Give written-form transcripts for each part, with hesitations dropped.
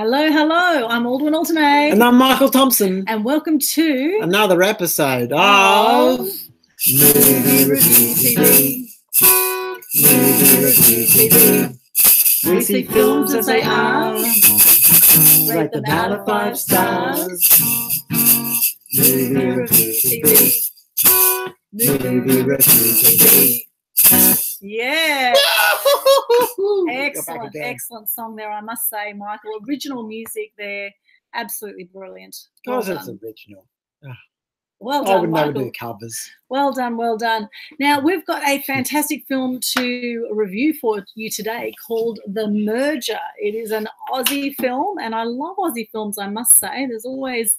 Hello, hello. I'm Aldwyn Altuney. And I'm Michael Thompson. And welcome to another episode of Movie Review TV. Movie Review TV. We see films as they are. Rate them out of 5 stars. Movie Review TV. Movie Review TV. Yeah. Excellent song there, I must say, Michael. Original music there, absolutely brilliant. Because it's original. Well done, I would never Michael. do covers. Well done, well done. Now, we've got a fantastic film to review for you today called The Merger. It is an Aussie film, and I love Aussie films, I must say. There's always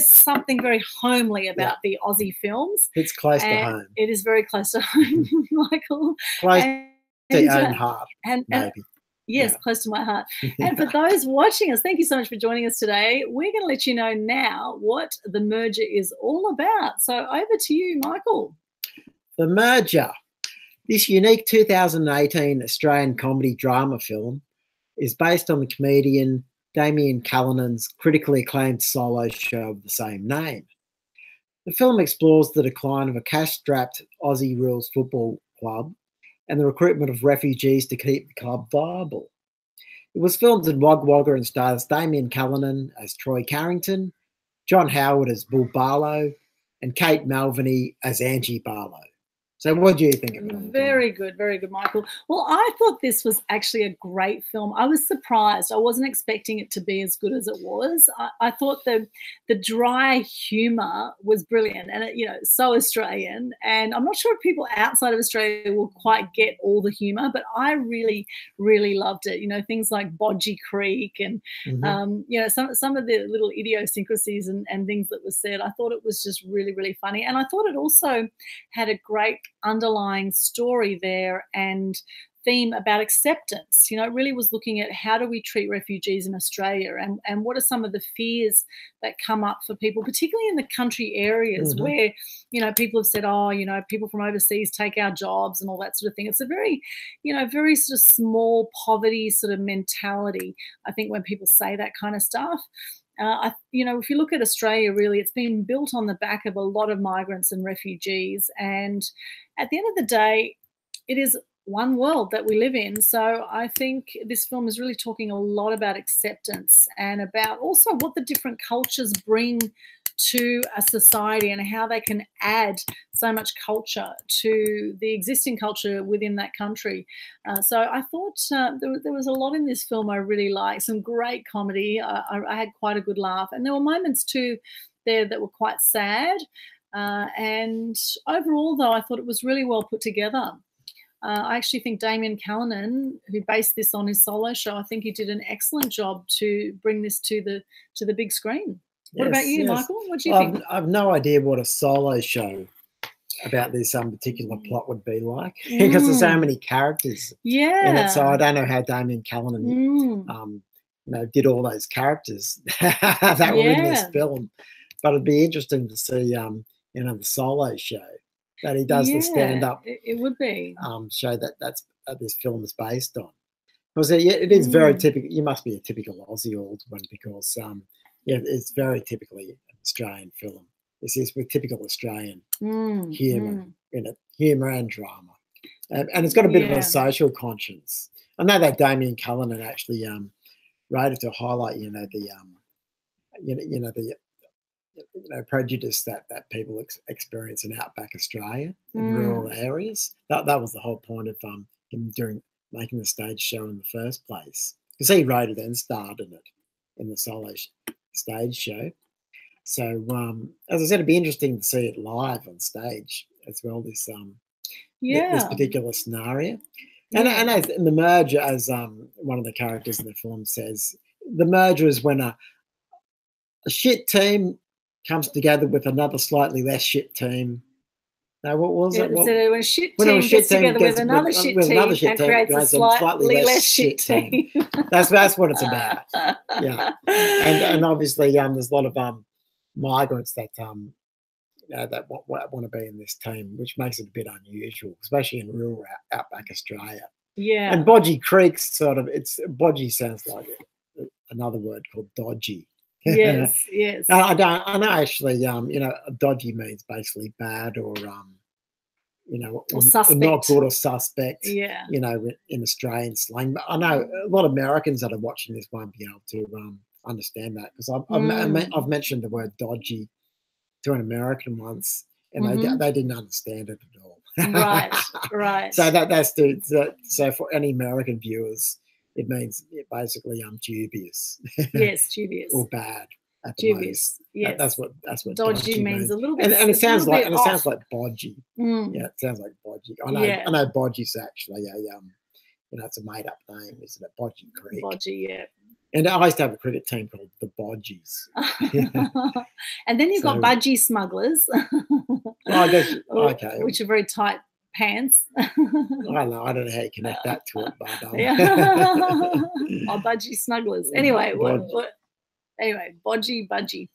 something very homely about the Aussie films. It's close to home. It is very close to home, Michael. Close to your own heart, maybe. Yes, close to my heart. And for those watching us, thank you so much for joining us today. We're going to let you know now what The Merger is all about. So over to you, Michael. The Merger. This unique 2018 Australian comedy drama film is based on the comedian Damian Callinan's critically acclaimed solo show of the same name. The film explores the decline of a cash-strapped Aussie Rules football club and the recruitment of refugees to keep the club viable. It was filmed in Wagga and stars Damian Callinan as Troy Carrington, John Howard as Bull Barlow, and Kate Mulvany as Angie Barlow. So what do you think of it? Very good, Michael. Well, I thought this was actually a great film. I was surprised. I wasn't expecting it to be as good as it was. I thought the dry humour was brilliant and, so Australian. And I'm not sure if people outside of Australia will quite get all the humour, but I really, really loved it. Things like Bodgy Creek and, some of the little idiosyncrasies and things that were said. I thought it was just really, really funny. And I thought it also had a great underlying story there and theme about acceptance. It really was looking at how do we treat refugees in Australia and what are some of the fears that come up for people, particularly in the country areas where, people have said, people from overseas take our jobs and all that sort of thing. It's a very, very sort of small poverty sort of mentality, I think, when people say that kind of stuff. If you look at Australia, really, it's been built on the back of a lot of migrants and refugees. And at the end of the day, it is one world that we live in. So I think this film is really talking a lot about acceptance and about also what the different cultures bring to a society and how they can add so much culture to the existing culture within that country. So I thought there was a lot in this film I really liked. Some great comedy. I had quite a good laugh. And there were moments too there that were quite sad. And overall, though, I thought it was really well put together. I actually think Damian Callinan, who based this on his solo show, I think he did an excellent job to bring this to the big screen. What about you, Michael? What do you think? I've no idea what a solo show about this particular plot would be like because there's so many characters in it. So I don't know how Damian Callinan did all those characters that were in this film. But it'd be interesting to see the solo show that he does the stand-up. It would be show that's this film is based on. Because it is very typical. You must be a typical Aussie Aldwyn because it's very typically an Australian film. This is with typical Australian humour in it, humour and drama, and it's got a bit of a social conscience. I know that Damian Callinan actually wrote it to highlight, the prejudice that people experience in outback Australia in rural areas. That was the whole point of him making the stage show in the first place, because he wrote it and starred in it in the solo stage show. So as I said, it'd be interesting to see it live on stage as well, this particular scenario. And as in the merger, as one of the characters in the film says, the merger is when a shit team comes together with another slightly less shit team. No, what was it? So when a shit team gets together with another shit team and creates a slightly less shit team. That's what it's about. Yeah, and obviously there's a lot of migrants that that want to be in this team, which makes it a bit unusual, especially in rural outback Australia. Yeah. And Bodgy Creek Bodgy sounds like another word called dodgy. Yes, yes. I know actually, dodgy means basically bad or Or suspect. not good or suspect. Yeah. In Australian slang. But I know a lot of Americans that are watching this won't be able to understand that, because I've mentioned the word dodgy to an American once, and they didn't understand it at all. Right, right. So for any American viewers, it means basically dubious. Yes, dubious. Or bad. Dubious. Yes. That's what dodgy means. A little bit. And it sounds like bodgy. Mm. Yeah, it sounds like bodgy. I know bodgy's actually it's a made up name, isn't it? Bodgy Creek. Bodgy, yeah. And I used to have a cricket team called the Bodgies. And then you've got budgie smugglers. I guess, okay. Which are very tight pants. I don't know how you connect that to it, but budgie smugglers. Anyway, Anyway, budgie.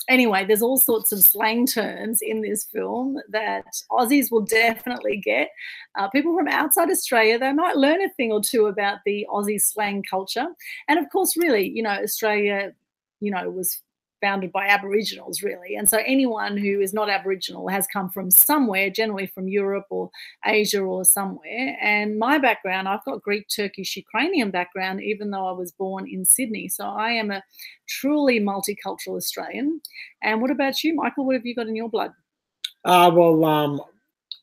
Anyway, there's all sorts of slang terms in this film that Aussies will definitely get. People from outside Australia, they might learn a thing or two about the Aussie slang culture. And of course, really, Australia, was founded by Aboriginals, really. And so anyone who is not Aboriginal has come from somewhere, generally from Europe or Asia or somewhere. And my background, I've got Greek, Turkish, Ukrainian background, even though I was born in Sydney. So I am a truly multicultural Australian. And what about you, Michael? What have you got in your blood? All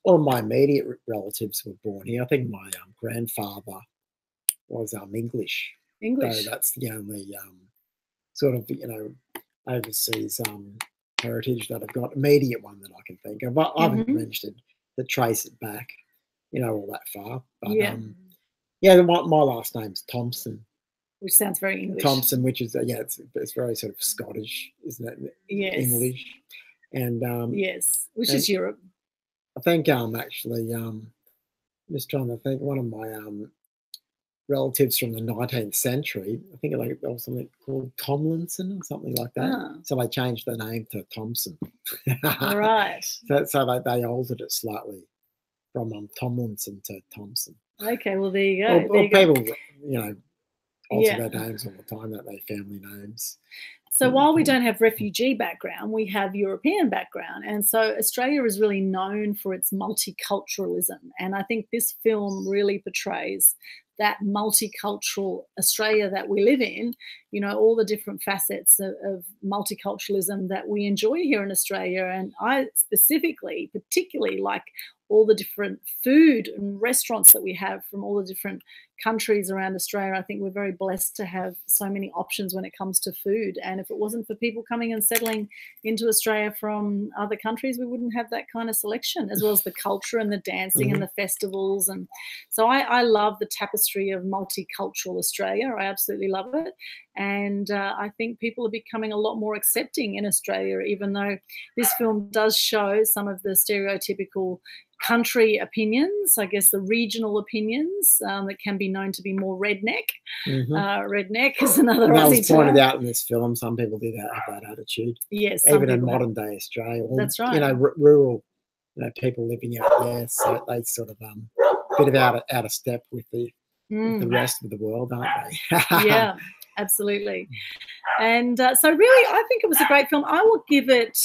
of my immediate relatives were born here. I think my grandfather was English. English. So that's the only sort of, overseas heritage that I've got, immediate one that I can think of. I haven't managed to trace it back, all that far. But my last name's Thompson, which sounds very English. Thompson, which is it's very sort of Scottish, isn't it? Yes. English, and yes, which is Europe. I think actually just trying to think, one of my relatives from the 19th century, I think there was something called Tomlinson or something like that. Ah. So they changed the name to Thompson. Right. So they altered it slightly from Tomlinson to Thompson. Okay, well there you go. Or people, alter their names all the time, that they family names. So while we don't have refugee background, we have European background. And so Australia is really known for its multiculturalism. And I think this film really portrays that multicultural Australia that we live in, all the different facets of multiculturalism that we enjoy here in Australia. And I particularly like all the different food and restaurants that we have from all the different countries around Australia. I think we're very blessed to have so many options when it comes to food. And if it wasn't for people coming and settling into Australia from other countries, we wouldn't have that kind of selection, as well as the culture and the dancing and the festivals. And so I love the tapestry of multicultural Australia. I absolutely love it. And I think people are becoming a lot more accepting in Australia, even though this film does show some of the stereotypical country opinions, I guess the regional opinions that can be known to be more redneck. Redneck is another Aussie term. That was pointed out in this film. Some people did have that attitude. Yes, even in modern day Australia. That's right. Rural, people living out there, so they sort of a bit of out of step with the rest of the world, aren't they? Yeah, absolutely. And so really, I think it was a great film. I will give it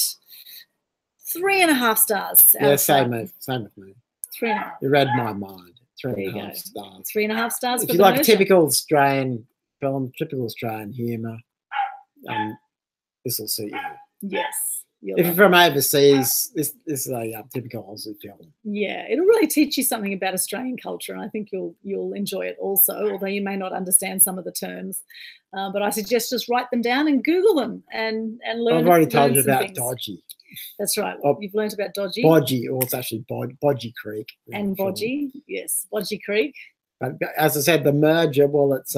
3.5 stars. Yeah, same with me. 3.5. You read my mind. 3.5 stars. 3.5 stars. If you like a typical Australian film, typical Australian humour, this will suit you. Yes. If you're from overseas, this is a typical Aussie film. Yeah, it'll really teach you something about Australian culture, and I think you'll enjoy it also, although you may not understand some of the terms. But I suggest just write them down and Google them and learn. I've already told you about dodgy. That's right. You've learned about dodgy. Bodgy, or it's actually Bodgy Creek. And bodgy, yes, Bodgy Creek. But as I said, the merger, well, it's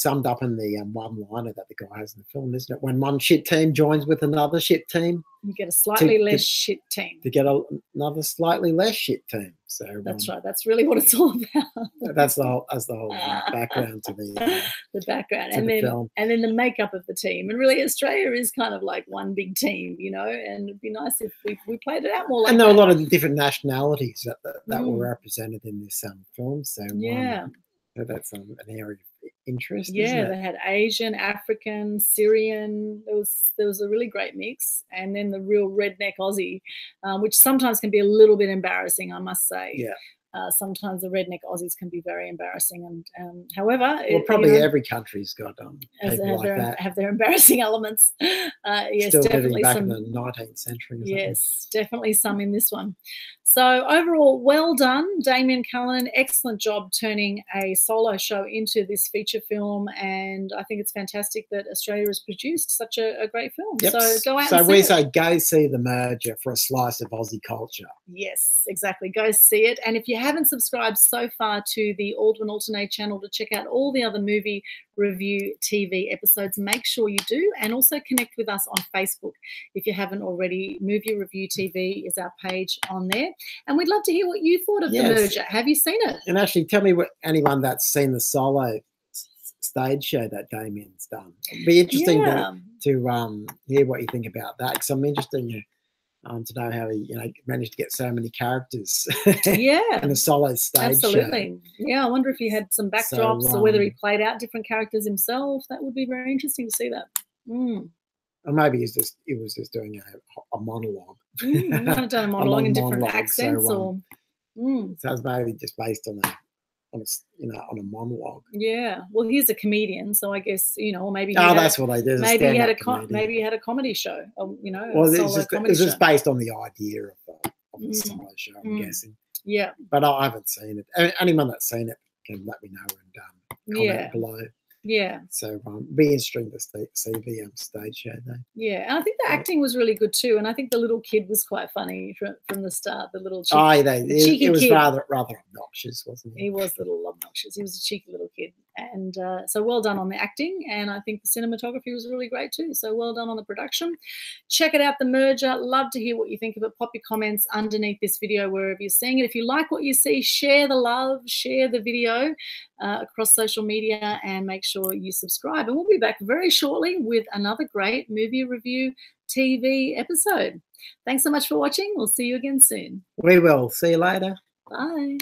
summed up in the one-liner that the guy has in the film, isn't it? When one shit team joins with another shit team, you get a slightly less shit team. To get another slightly less shit team. So that's right. That's really what it's all about. That's the whole background to the background, and then the makeup of the team. And really, Australia is kind of like one big team, And it'd be nice if we played it out more like. And there are a lot of different nationalities that were represented in this film. So yeah, that's an area of interest. Yeah, isn't it? they had Asian, African, Syrian. There was a really great mix, and then the real redneck Aussie, which sometimes can be a little bit embarrassing, I must say. Yeah. Sometimes the redneck Aussies can be very embarrassing, and however, Well, probably every country's got people like that. Have their embarrassing elements. Yes, Still definitely living back some. in the 19th century. Or Yes, definitely some in this one. So overall, well done, Damian Callinan. Excellent job turning a solo show into this feature film, and I think it's fantastic that Australia has produced such a great film. Yep. So go out. So and see we it. say go see The Merger for a slice of Aussie culture. Yes, exactly. Go see it. And if you haven't subscribed so far to the Aldwyn Altuney channel to check out all the other movie review TV episodes, make sure you do, and also connect with us on Facebook if you haven't already. Movie Review TV is our page on there, and we'd love to hear what you thought of The Merger. Have you seen it? And actually, tell me what anyone that's seen the solo stage show that Damian's done. It'd be interesting to hear what you think about that, because I'm interested to know how he managed to get so many characters in a solo stage show. Yeah, I wonder if he had some backdrops or whether he played out different characters himself. That would be very interesting to see that. Or maybe he was just doing a monologue. He might have done a monologue in different accents, so it's maybe just based on a monologue. Yeah, well, he's a comedian, so I guess or maybe that's what they do. Maybe he had a comedy show. Well, it's just based on the idea of the solo show, I'm guessing. Yeah, but I haven't seen it. Anyone that's seen it can let me know and comment below. Yeah. So be interesting to see the stage show though. Yeah, and I think the acting was really good too, and I think the little kid was quite funny from the start. The little cheeky it was kid. rather obnoxious, wasn't he? He was a little obnoxious. He was a cheeky little kid, and so well done on the acting, and I think the cinematography was really great too. So well done on the production. Check it out, The Merger. Love to hear what you think of it. Pop your comments underneath this video wherever you're seeing it. If you like what you see, share the love, share the video across social media, and make sure you subscribe. And we'll be back very shortly with another great movie review TV episode. Thanks so much for watching. We'll see you again soon. We will. See you later. Bye.